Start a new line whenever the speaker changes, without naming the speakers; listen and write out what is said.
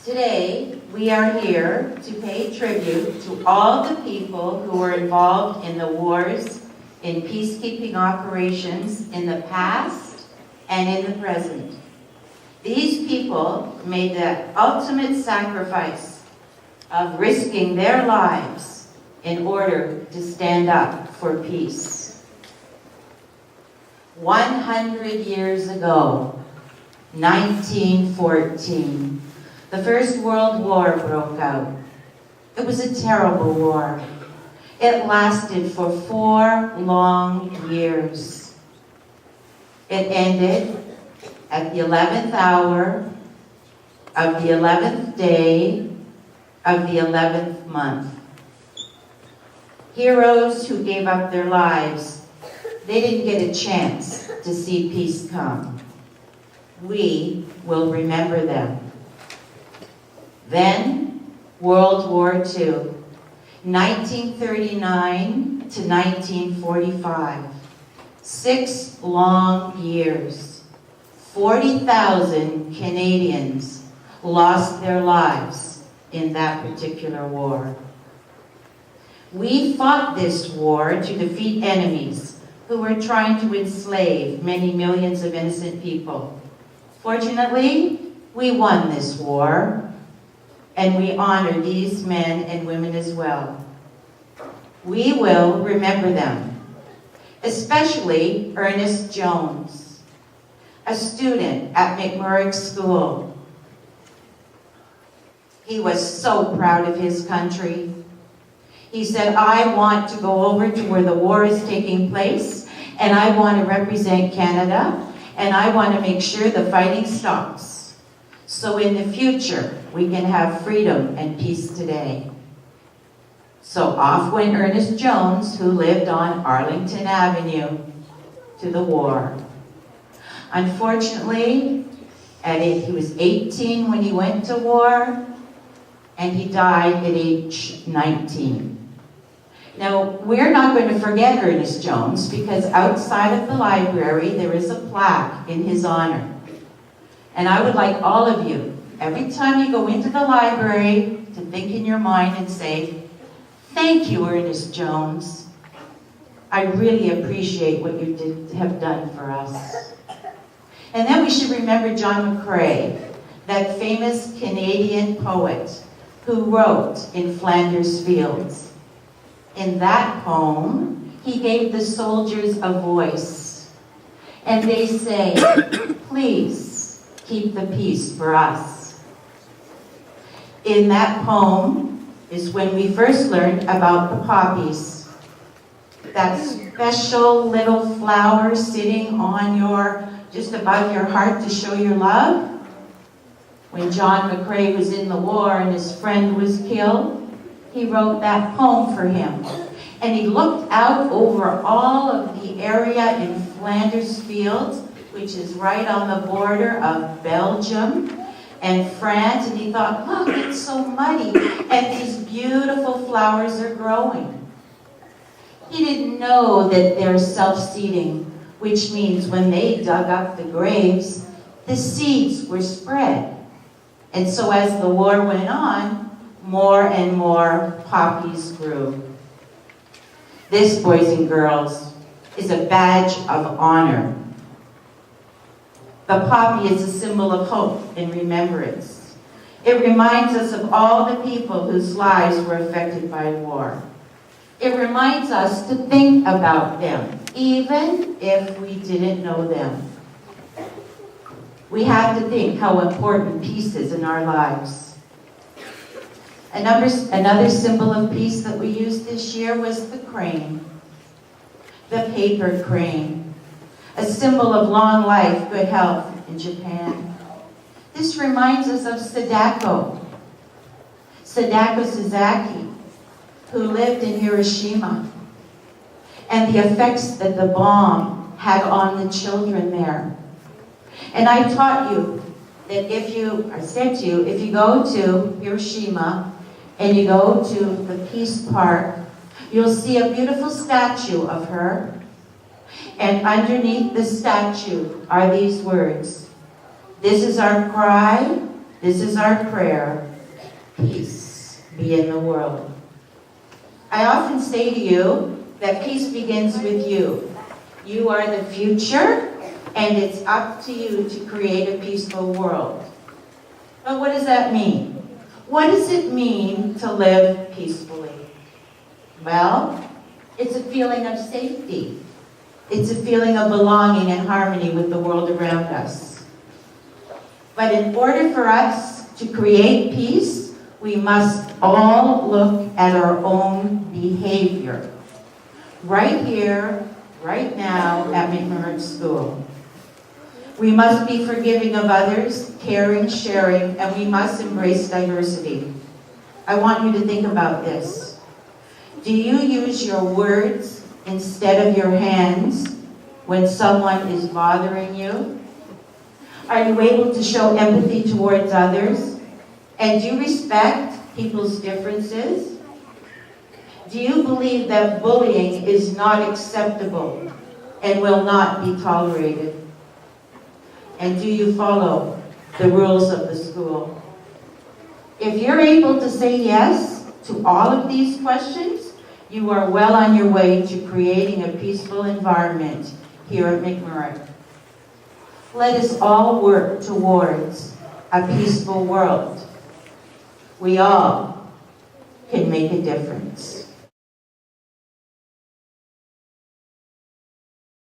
Today, we are here to pay tribute to all the people who were involved in the wars in peacekeeping operations in the past and in the present. These people made the ultimate sacrifice of risking their lives in order to stand up for peace. 100 years ago, 1914, the First World War broke out. It was a terrible war. It lasted for 4 long years. It ended at the 11th hour of the 11th day of the 11th month. Heroes who gave up their lives, they didn't get a chance to see peace come. We will remember them. Then, World War II, 1939 to 1945. 6 long years. 40,000 Canadians lost their lives in that particular war. We fought this war to defeat enemies who were trying to enslave many millions of innocent people. Fortunately, we won this war, and we honor these men and women as well. We will remember them, especially Ernest Jones, a student at McMurrick School. He was so proud of his country. He said, I want to go over to where the war is taking place, and I want to represent Canada, and I want to make sure the fighting stops. So in the future, we can have freedom and peace today. So off went Ernest Jones, who lived on Arlington Avenue, to the war. Unfortunately, he was 18 when he went to war, and he died at age 19. Now, we're not going to forget Ernest Jones, because outside of the library, there is a plaque in his honor. And I would like all of you, every time you go into the library, to think in your mind and say, thank you, Ernest Jones. I really appreciate what you have done for us. And then we should remember John McCrae, that famous Canadian poet who wrote In Flanders Fields. In that poem, he gave the soldiers a voice. And they say, please, keep the peace for us. In that poem is when we first learned about the poppies. That special little flower sitting on just above your heart to show your love. When John McCrae was in the war and his friend was killed, he wrote that poem for him. And he looked out over all of the area in Flanders Fields, which is right on the border of Belgium and France, and he thought, look, it's so muddy, and these beautiful flowers are growing. He didn't know that they're self-seeding, which means when they dug up the graves, the seeds were spread. And so as the war went on, more and more poppies grew. This, boys and girls, is a badge of honor. The poppy is a symbol of hope and remembrance. It reminds us of all the people whose lives were affected by war. It reminds us to think about them, even if we didn't know them. We have to think how important peace is in our lives. Another symbol of peace that we used this year was the crane, the paper crane. A symbol of long life, good health in Japan. This reminds us of Sadako Sasaki, who lived in Hiroshima, and the effects that the bomb had on the children there. And I taught you that if you go to Hiroshima and you go to the Peace Park, you'll see a beautiful statue of her. And underneath the statue are these words: this is our cry This is our prayer. Peace be in the world. I often say to you that peace begins with you. You are the future, and it's up to you to create a peaceful world. But what does that mean? What does it mean to live peacefully? Well, it's a feeling of safety. It's a feeling of belonging and harmony with the world around us. But in order for us to create peace, we must all look at our own behavior. Right here, right now, at McMurray School. We must be forgiving of others, caring, sharing, and we must embrace diversity. I want you to think about this. Do you use your words instead of your hands when someone is bothering you? Are you able to show empathy towards others? And do you respect people's differences? Do you believe that bullying is not acceptable and will not be tolerated? And do you follow the rules of the school? If you're able to say yes to all of these questions, you are well on your way to creating a peaceful environment here at McMurray. Let us all work towards a peaceful world. We all can make a difference.